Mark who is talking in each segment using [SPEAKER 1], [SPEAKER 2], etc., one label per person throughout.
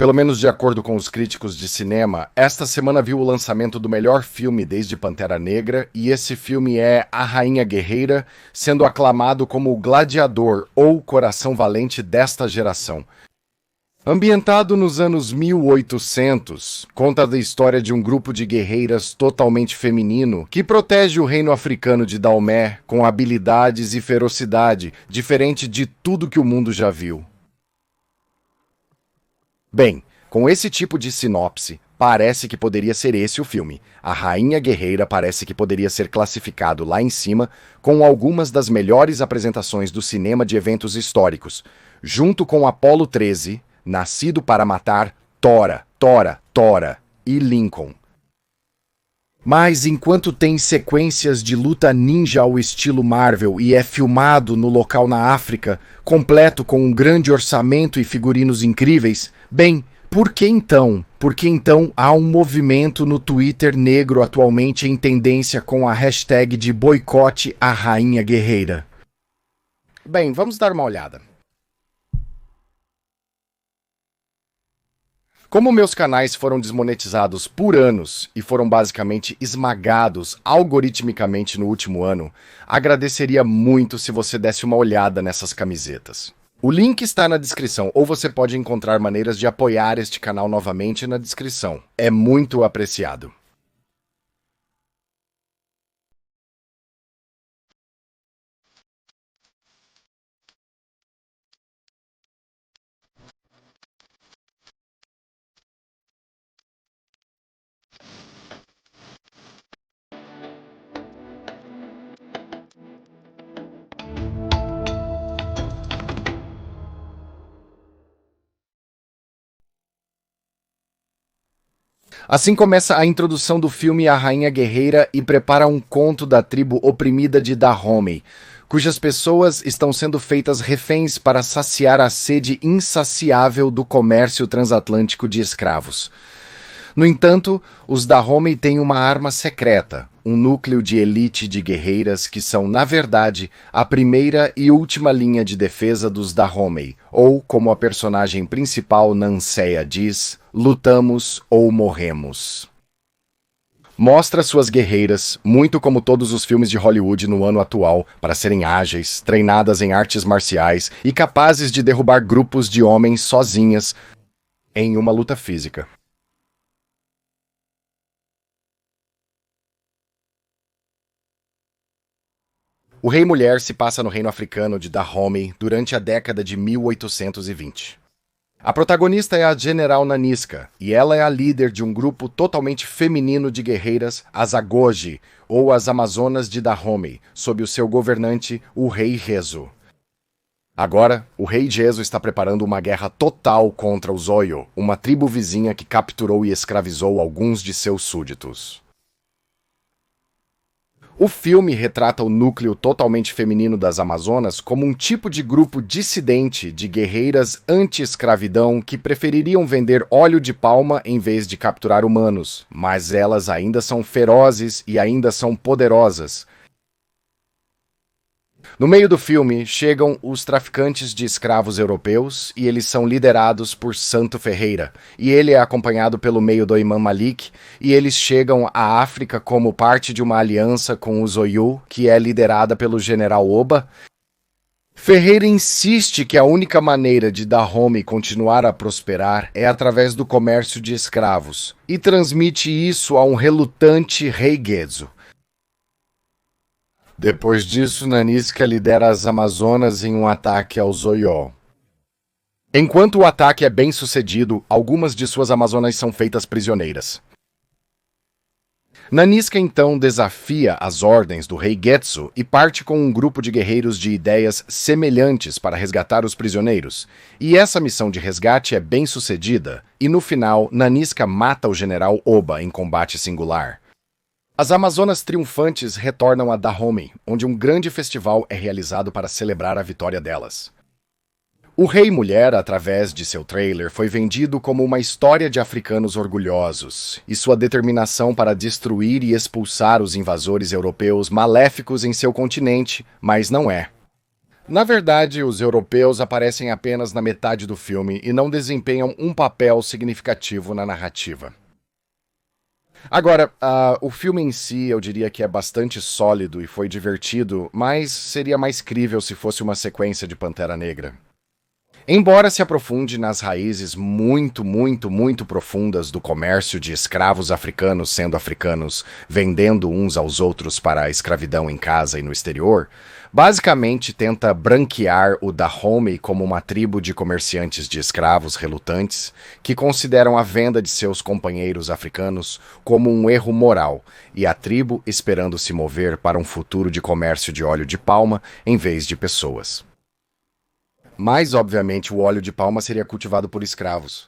[SPEAKER 1] pelo menos de acordo com os críticos de cinema, esta semana viu o lançamento do melhor filme desde Pantera Negra, e esse filme é A Rainha Guerreira, sendo aclamado como o gladiador ou coração valente desta geração. Ambientado nos anos 1800, conta da história de um grupo de guerreiras totalmente feminino que protege o reino africano de Daomé com habilidades e ferocidade, diferente de tudo que o mundo já viu. Bem, com esse tipo de sinopse, parece que poderia ser esse o filme. A Rainha Guerreira parece que poderia ser classificado lá em cima com algumas das melhores apresentações do cinema de eventos históricos, junto com Apollo 13, Nascido para Matar, Tora e Lincoln. Mas enquanto tem sequências de luta ninja ao estilo Marvel e é filmado no local na África, completo com um grande orçamento e figurinos incríveis, bem, por que então? Porque então há um movimento no Twitter negro atualmente em tendência com a hashtag de boicote à Rainha Guerreira. Bem, vamos dar uma olhada. Como meus canais foram desmonetizados por anos e foram basicamente esmagados algoritmicamente no último ano, agradeceria muito se você desse uma olhada nessas camisetas. O link está na descrição, ou você pode encontrar maneiras de apoiar este canal novamente na descrição. É muito apreciado. Assim começa a introdução do filme A Rainha Guerreira e prepara um conto da tribo oprimida de Dahomey, cujas pessoas estão sendo feitas reféns para saciar a sede insaciável do comércio transatlântico de escravos. No entanto, os Dahomey têm uma arma secreta, um núcleo de elite de guerreiras que são, na verdade, a primeira e última linha de defesa dos Dahomey, ou, como a personagem principal Nanceia diz, lutamos ou morremos. Mostra suas guerreiras, muito como todos os filmes de Hollywood no ano atual, para serem ágeis, treinadas em artes marciais e capazes de derrubar grupos de homens sozinhas em uma luta física. O Rei Mulher se passa no reino africano de Dahomey durante a década de 1820. A protagonista é a General Nanisca, e ela é a líder de um grupo totalmente feminino de guerreiras, as Agoge, ou as Amazonas de Dahomey, sob o seu governante, o Rei Rezo. Agora, o Rei Rezo está preparando uma guerra total contra os Oyo, uma tribo vizinha que capturou e escravizou alguns de seus súditos. O filme retrata o núcleo totalmente feminino das Amazonas como um tipo de grupo dissidente de guerreiras anti-escravidão que prefeririam vender óleo de palma em vez de capturar humanos, mas elas ainda são ferozes e ainda são poderosas. No meio do filme, chegam os traficantes de escravos europeus e eles são liderados por Santo Ferreira, e ele é acompanhado pelo meio do Imam Malik, e eles chegam à África como parte de uma aliança com os Oyo, que é liderada pelo general Oba. Ferreira insiste que a única maneira de Dahomey continuar a prosperar é através do comércio de escravos, e transmite isso a um relutante Rei Gezo. Depois disso, Nanisca lidera as Amazonas em um ataque aos Oyo. Enquanto o ataque é bem sucedido, algumas de suas Amazonas são feitas prisioneiras. Nanisca então desafia as ordens do Rei Getsu e parte com um grupo de guerreiros de ideias semelhantes para resgatar os prisioneiros. E essa missão de resgate é bem sucedida, e no final, Nanisca mata o general Oba em combate singular. As Amazonas triunfantes retornam a Dahomey, onde um grande festival é realizado para celebrar a vitória delas. O Rei Mulher, através de seu trailer, foi vendido como uma história de africanos orgulhosos e sua determinação para destruir e expulsar os invasores europeus maléficos em seu continente, mas não é. Na verdade, os europeus aparecem apenas na metade do filme e não desempenham um papel significativo na narrativa. Agora, o filme em si eu diria que é bastante sólido e foi divertido, mas seria mais crível se fosse uma sequência de Pantera Negra. Embora se aprofunde nas raízes muito profundas do comércio de escravos africanos sendo africanos, vendendo uns aos outros para a escravidão em casa e no exterior, basicamente tenta branquear o Dahomey como uma tribo de comerciantes de escravos relutantes que consideram a venda de seus companheiros africanos como um erro moral e a tribo esperando se mover para um futuro de comércio de óleo de palma em vez de pessoas. Mas, obviamente, o óleo de palma seria cultivado por escravos.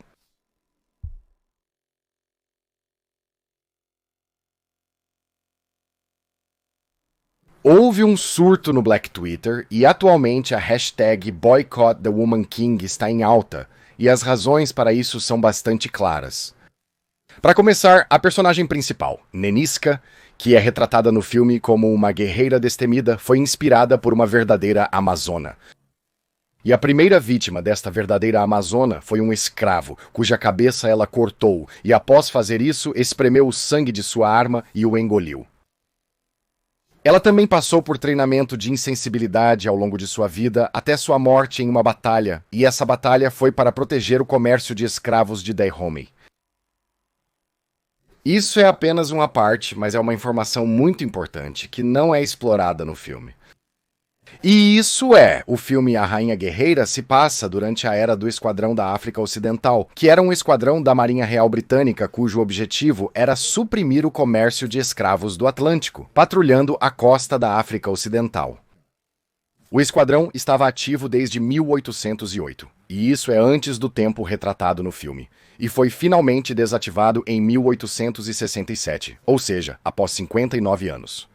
[SPEAKER 1] Houve um surto no Black Twitter e atualmente a hashtag Boycott the Woman King está em alta, e as razões para isso são bastante claras. Para começar, a personagem principal, Neniska, que é retratada no filme como uma guerreira destemida, foi inspirada por uma verdadeira amazona. E a primeira vítima desta verdadeira amazona foi um escravo, cuja cabeça ela cortou, e após fazer isso, espremeu o sangue de sua arma e o engoliu. Ela também passou por treinamento de insensibilidade ao longo de sua vida, até sua morte em uma batalha, e essa batalha foi para proteger o comércio de escravos de Dahomey. Isso é apenas uma parte, mas é uma informação muito importante, que não é explorada no filme. E isso o filme A Rainha Guerreira se passa durante a era do Esquadrão da África Ocidental, que era um esquadrão da Marinha Real Britânica cujo objetivo era suprimir o comércio de escravos do Atlântico, patrulhando a costa da África Ocidental. O esquadrão estava ativo desde 1808, e isso é antes do tempo retratado no filme, e foi finalmente desativado em 1867, ou seja, após 59 anos.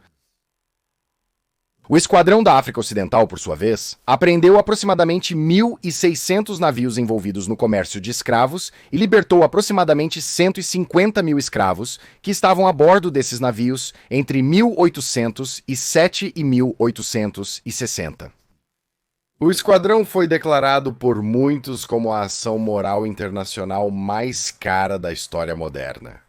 [SPEAKER 1] O Esquadrão da África Ocidental, por sua vez, apreendeu aproximadamente 1.600 navios envolvidos no comércio de escravos e libertou aproximadamente 150 mil escravos que estavam a bordo desses navios entre 1807 e 1860. O esquadrão foi declarado por muitos como a ação moral internacional mais cara da história moderna.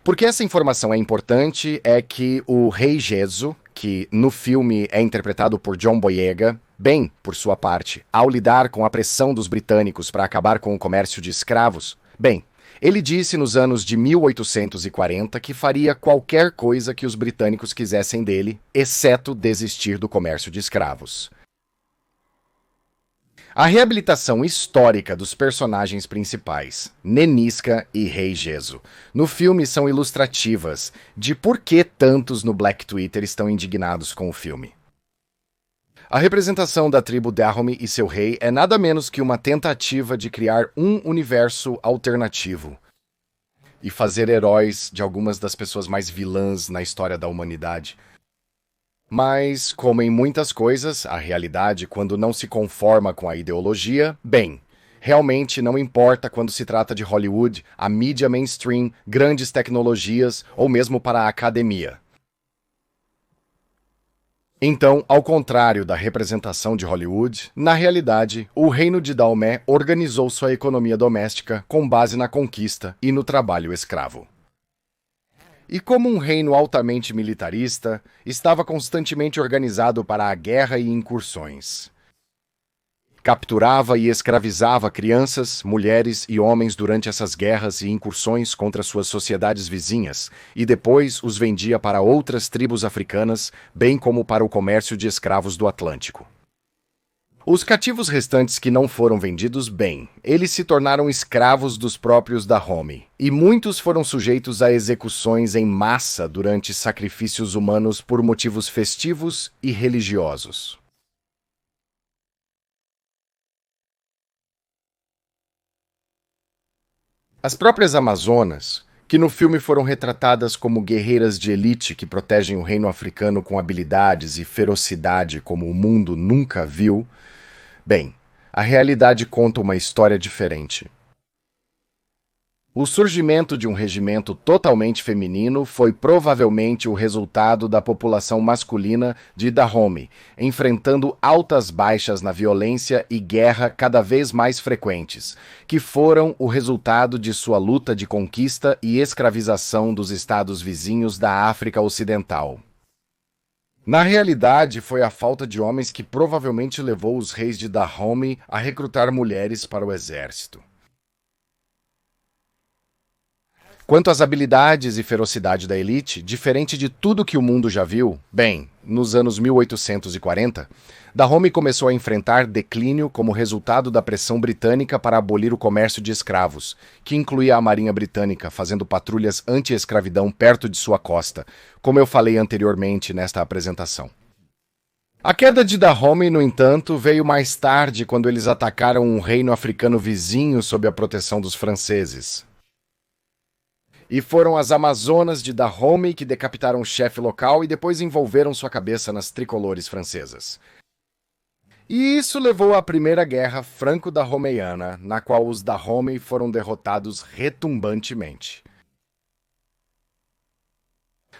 [SPEAKER 1] Por que essa informação é importante é que o Rei Gesso, que no filme é interpretado por John Boyega, bem, por sua parte, ao lidar com a pressão dos britânicos para acabar com o comércio de escravos, bem, ele disse nos anos de 1840 que faria qualquer coisa que os britânicos quisessem dele, exceto desistir do comércio de escravos. A reabilitação histórica dos personagens principais, Neniska e Rei Gesso, no filme são ilustrativas de por que tantos no Black Twitter estão indignados com o filme. A representação da tribo Dahomey e seu rei é nada menos que uma tentativa de criar um universo alternativo e fazer heróis de algumas das pessoas mais vilãs na história da humanidade. Mas, como em muitas coisas, a realidade, quando não se conforma com a ideologia, bem, realmente não importa quando se trata de Hollywood, a mídia mainstream, grandes tecnologias ou mesmo para a academia. Então, ao contrário da representação de Hollywood, na realidade, o reino de Daomé organizou sua economia doméstica com base na conquista e no trabalho escravo. E como um reino altamente militarista, estava constantemente organizado para a guerra e incursões. Capturava e escravizava crianças, mulheres e homens durante essas guerras e incursões contra suas sociedades vizinhas, e depois os vendia para outras tribos africanas, bem como para o comércio de escravos do Atlântico. Os cativos restantes que não foram vendidos bem, eles se tornaram escravos dos próprios Dahomey, e muitos foram sujeitos a execuções em massa durante sacrifícios humanos por motivos festivos e religiosos. As próprias Amazonas, que no filme foram retratadas como guerreiras de elite que protegem o reino africano com habilidades e ferocidade como o mundo nunca viu, bem, a realidade conta uma história diferente. O surgimento de um regimento totalmente feminino foi provavelmente o resultado da população masculina de Dahomey, enfrentando altas baixas na violência e guerra cada vez mais frequentes, que foram o resultado de sua luta de conquista e escravização dos estados vizinhos da África Ocidental. Na realidade, foi a falta de homens que provavelmente levou os reis de Dahomey a recrutar mulheres para o exército. Quanto às habilidades e ferocidade da elite, diferente de tudo que o mundo já viu, bem, nos anos 1840, Dahomey começou a enfrentar declínio como resultado da pressão britânica para abolir o comércio de escravos, que incluía a Marinha Britânica fazendo patrulhas anti-escravidão perto de sua costa, como eu falei anteriormente nesta apresentação. A queda de Dahomey, no entanto, veio mais tarde quando eles atacaram um reino africano vizinho sob a proteção dos franceses. E foram as Amazonas de Dahomey que decapitaram o chefe local e depois envolveram sua cabeça nas tricolores francesas. E isso levou à Primeira Guerra Franco-Dahomeyana, na qual os Dahomey foram derrotados retumbantemente.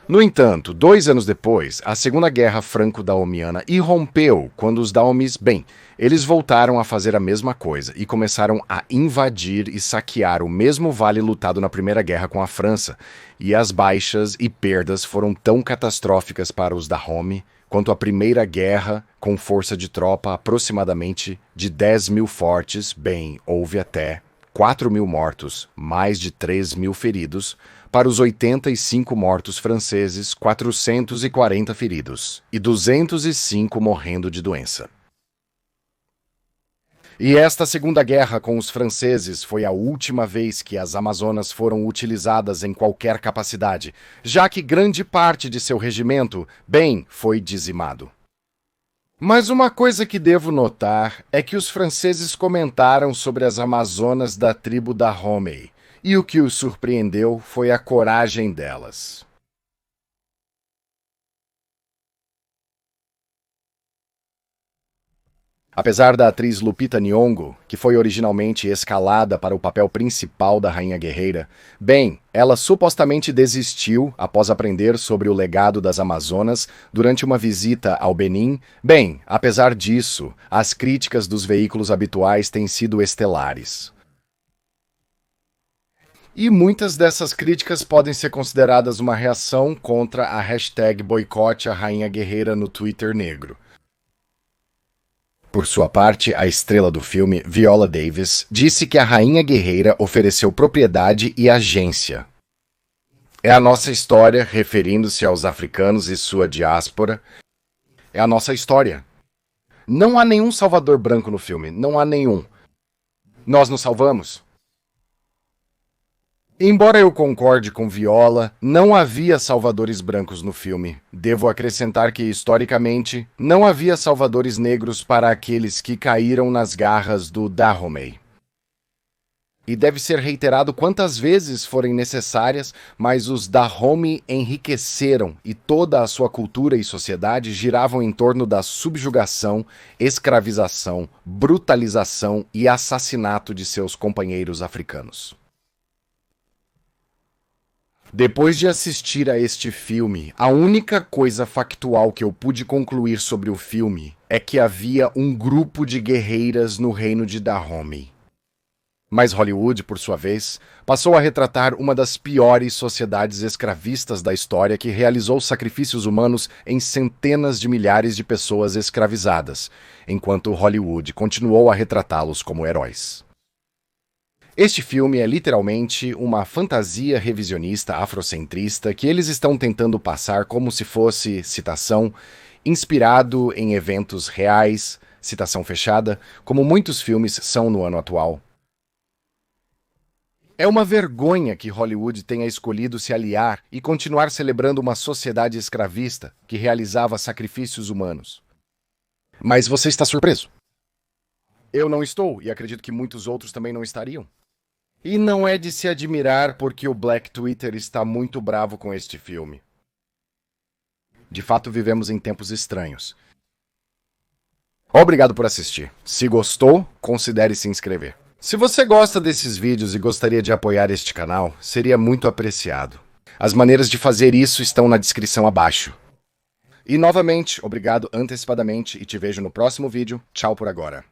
[SPEAKER 1] No entanto, 2 anos depois, a Segunda Guerra Franco-Dahomiana irrompeu quando os Dahomeys, eles voltaram a fazer a mesma coisa e começaram a invadir e saquear o mesmo vale lutado na Primeira Guerra com a França, e as baixas e perdas foram tão catastróficas para os Dahomey quanto a Primeira Guerra, com força de tropa aproximadamente de 10 mil fortes, houve até 4 mil mortos, mais de 3 mil feridos, para os 85 mortos franceses, 440 feridos e 205 morrendo de doença. E esta Segunda Guerra com os franceses foi a última vez que as Amazonas foram utilizadas em qualquer capacidade, já que grande parte de seu regimento, foi dizimado. Mas uma coisa que devo notar é que os franceses comentaram sobre as Amazonas da tribo Dahomey, e o que os surpreendeu foi a coragem delas. Apesar da atriz Lupita Nyong'o, que foi originalmente escalada para o papel principal da Rainha Guerreira, ela supostamente desistiu após aprender sobre o legado das Amazonas durante uma visita ao Benin. Apesar disso, as críticas dos veículos habituais têm sido estelares. E muitas dessas críticas podem ser consideradas uma reação contra a hashtag boicote a Rainha Guerreira no Twitter negro. Por sua parte, a estrela do filme, Viola Davis, disse que a Rainha Guerreira ofereceu propriedade e agência. É a nossa história, referindo-se aos africanos e sua diáspora. É a nossa história. Não há nenhum salvador branco no filme, não há nenhum. Nós nos salvamos. Embora eu concorde com Viola, não havia salvadores brancos no filme. Devo acrescentar que, historicamente, não havia salvadores negros para aqueles que caíram nas garras do Dahomey. E deve ser reiterado quantas vezes forem necessárias, mas os Dahomey enriqueceram e toda a sua cultura e sociedade giravam em torno da subjugação, escravização, brutalização e assassinato de seus companheiros africanos. Depois de assistir a este filme, a única coisa factual que eu pude concluir sobre o filme é que havia um grupo de guerreiras no reino de Dahomey. Mas Hollywood, por sua vez, passou a retratar uma das piores sociedades escravistas da história que realizou sacrifícios humanos em centenas de milhares de pessoas escravizadas, enquanto Hollywood continuou a retratá-los como heróis. Este filme é literalmente uma fantasia revisionista afrocentrista que eles estão tentando passar como se fosse, citação, inspirado em eventos reais, citação fechada, como muitos filmes são no ano atual. É uma vergonha que Hollywood tenha escolhido se aliar e continuar celebrando uma sociedade escravista que realizava sacrifícios humanos. Mas você está surpreso? Eu não estou, e acredito que muitos outros também não estariam. E não é de se admirar porque o Black Twitter está muito bravo com este filme. De fato, vivemos em tempos estranhos. Obrigado por assistir. Se gostou, considere se inscrever. Se você gosta desses vídeos e gostaria de apoiar este canal, seria muito apreciado. As maneiras de fazer isso estão na descrição abaixo. E novamente, obrigado antecipadamente e te vejo no próximo vídeo. Tchau por agora.